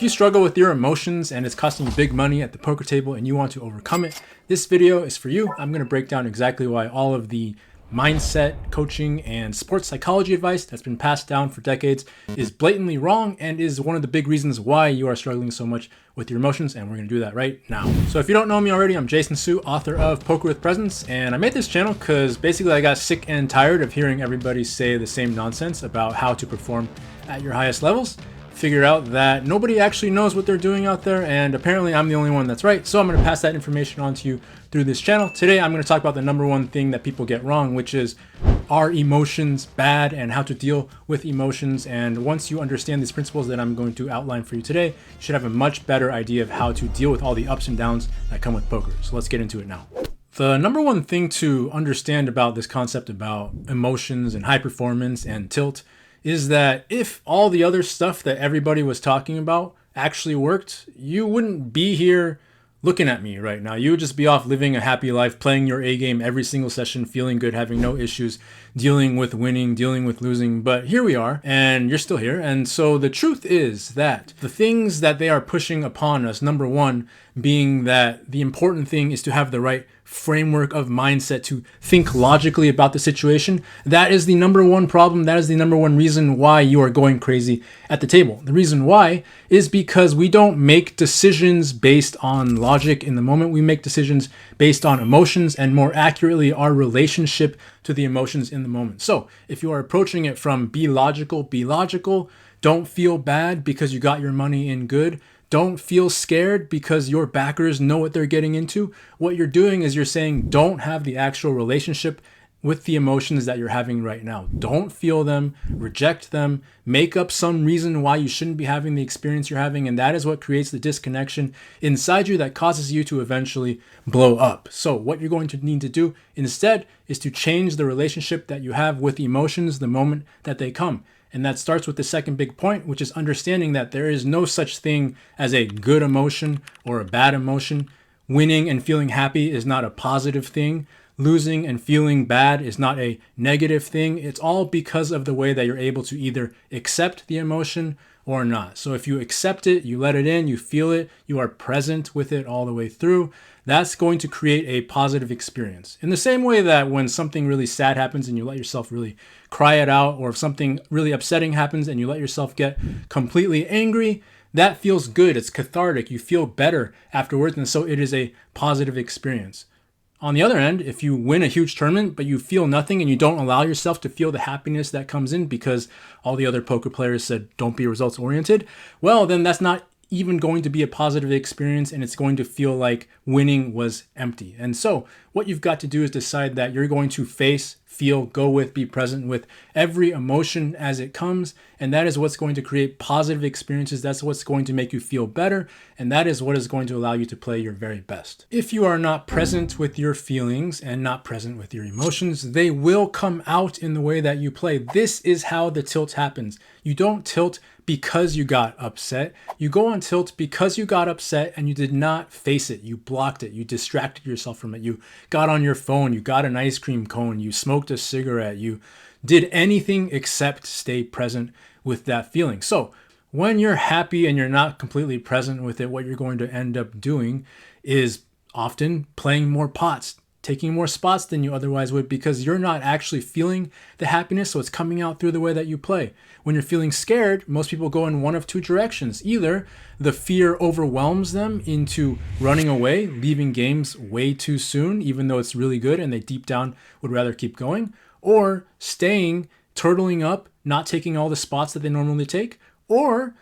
you struggle with your emotions and it's costing you big money at the poker table and you want to overcome it, this video is for you. I'm going to break down exactly why all of the mindset, coaching, and sports psychology advice that's been passed down for decades is blatantly wrong and is one of the big reasons why you are struggling so much with your emotions, and we're going to do that right now. So if you don't know me already, I'm Jason Su, author of Poker with Presence, and I made this channel because basically I got sick and tired of hearing everybody say the same nonsense about how to perform at your highest levels. Figure out that nobody actually knows what they're doing out there, and apparently I'm the only one that's right. So I'm going to pass that information on to you through this channel. Today I'm going to talk about the number one thing that people get wrong, which is, are emotions bad and how to deal with emotions? And once you understand these principles that I'm going to outline for you today, you should have a much better idea of how to deal with all the ups and downs that come with poker. So let's get into it now. The number one thing to understand about this concept about emotions and high performance and tilt is that if all the other stuff that everybody was talking about actually worked, you wouldn't be here looking at me right now. You would just be off living a happy life, playing your A game every single session, feeling good, having no issues, dealing with winning, dealing with losing. But here we are, and you're still here. And so the truth is that the things that they are pushing upon us, number one, being that the important thing is to have the right framework of mindset to think logically about the situation. That is the number one problem. That is the number one reason why you are going crazy at the table. The reason why is because we don't make decisions based on logic in the moment. We make decisions based on emotions, and more accurately, our relationship to the emotions in the moment. So if you are approaching it from be logical, don't feel bad because you got your money in good. Don't feel scared because your backers know what they're getting into. What you're doing is you're saying don't have the actual relationship with the emotions that you're having right now. Don't feel them, reject them, make up some reason why you shouldn't be having the experience you're having, and that is what creates the disconnection inside you that causes you to eventually blow up. So what you're going to need to do instead is to change the relationship that you have with emotions the moment that they come. And that starts with the second big point, which is understanding that there is no such thing as a good emotion or a bad emotion. Winning and feeling happy is not a positive thing. Losing and feeling bad is not a negative thing. It's all because of the way that you're able to either accept the emotion or not. So if you accept it, you let it in, you feel it, you are present with it all the way through, that's going to create a positive experience. In the same way that when something really sad happens and you let yourself really cry it out, or if something really upsetting happens and you let yourself get completely angry, that feels good. It's cathartic. You feel better afterwards, and so it is a positive experience. On the other end, if you win a huge tournament, but you feel nothing and you don't allow yourself to feel the happiness that comes in because all the other poker players said, don't be results oriented, well, then that's not even going to be a positive experience, and it's going to feel like winning was empty. And so what you've got to do is decide that you're going to face, feel, go with, be present with every emotion as it comes. And that is what's going to create positive experiences. That's what's going to make you feel better. And that is what is going to allow you to play your very best. If you are not present with your feelings and not present with your emotions, they will come out in the way that you play. This is how the tilt happens. You don't tilt because you got upset. You go on tilt because you got upset and you did not face it. You blocked it. You distracted yourself from it. You got on your phone. You got an ice cream cone. You smoked a cigarette. You did anything except stay present with that feeling. So when you're happy and you're not completely present with it, what you're going to end up doing is often playing more pots, taking more spots than you otherwise would, because you're not actually feeling the happiness, so it's coming out through the way that you play. When you're feeling scared, most people go in one of two directions. Either the fear overwhelms them into running away, leaving games way too soon, even though it's really good and they deep down would rather keep going, or staying, turtling up, not taking all the spots that they normally take, or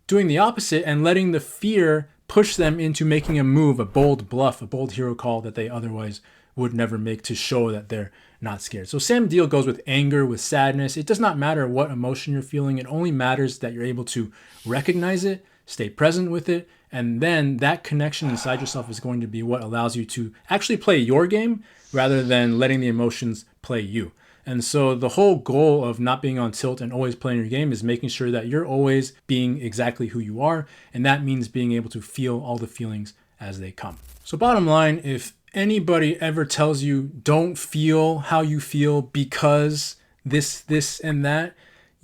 doing the opposite and letting the fear push them into making a move, a bold bluff, a bold hero call that they otherwise would never make to show that they're not scared. So same deal goes with anger, with sadness. It does not matter what emotion you're feeling. It only matters that you're able to recognize it, stay present with it, and then that connection inside yourself is going to be what allows you to actually play your game rather than letting the emotions play you. And so the whole goal of not being on tilt and always playing your game is making sure that you're always being exactly who you are. And that means being able to feel all the feelings as they come. So bottom line, if anybody ever tells you don't feel how you feel because this, and that,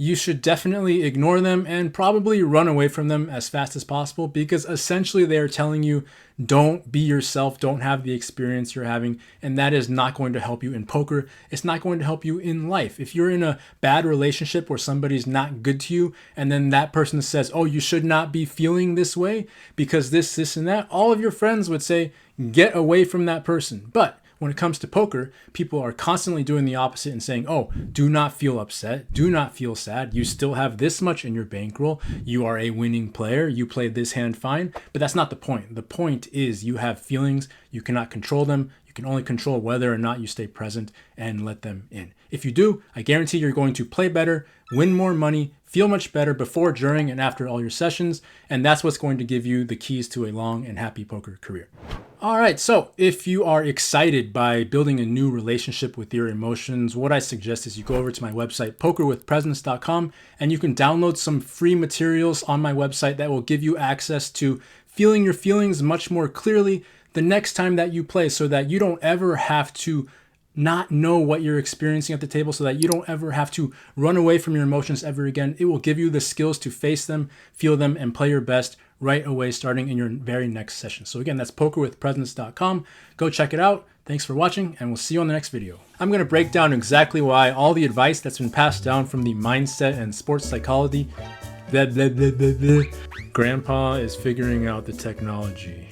you should definitely ignore them and probably run away from them as fast as possible, because essentially they are telling you don't be yourself, don't have the experience you're having, and that is not going to help you in poker. It's not going to help you in life. If you're in a bad relationship where somebody's not good to you and then that person says, oh, you should not be feeling this way because this and that, all of your friends would say get away from that person. But when it comes to poker, people are constantly doing the opposite and saying, oh, do not feel upset. Do not feel sad. You still have this much in your bankroll. You are a winning player. You played this hand fine. But that's not the point. The point is you have feelings. You cannot control them. You can only control whether or not you stay present and let them in. If you do, I guarantee you're going to play better, win more money, feel much better before, during, and after all your sessions. And that's what's going to give you the keys to a long and happy poker career. All right, so if you are excited by building a new relationship with your emotions, what I suggest is you go over to my website, pokerwithpresence.com, and you can download some free materials on my website that will give you access to feeling your feelings much more clearly the next time that you play, so that you don't ever have to not know what you're experiencing at the table, so that you don't ever have to run away from your emotions ever again. It will give you the skills to face them, feel them, and play your best right away starting in your very next session. So again, that's pokerwithpresence.com. Go check it out. Thanks for watching, and we'll see you on the next video. I'm going to break down exactly why all the advice that's been passed down from the mindset and sports psychology, Grandpa is figuring out the technology.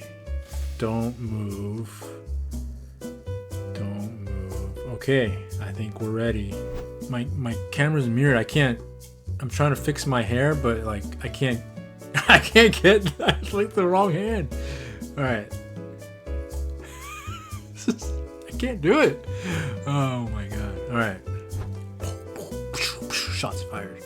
Don't move. Don't move. Okay, I think we're ready. My camera's mirrored. I'm trying to fix my hair, but like I can't get that's like the wrong hand. All right. I can't do it. Oh my God. All right. Shots fired.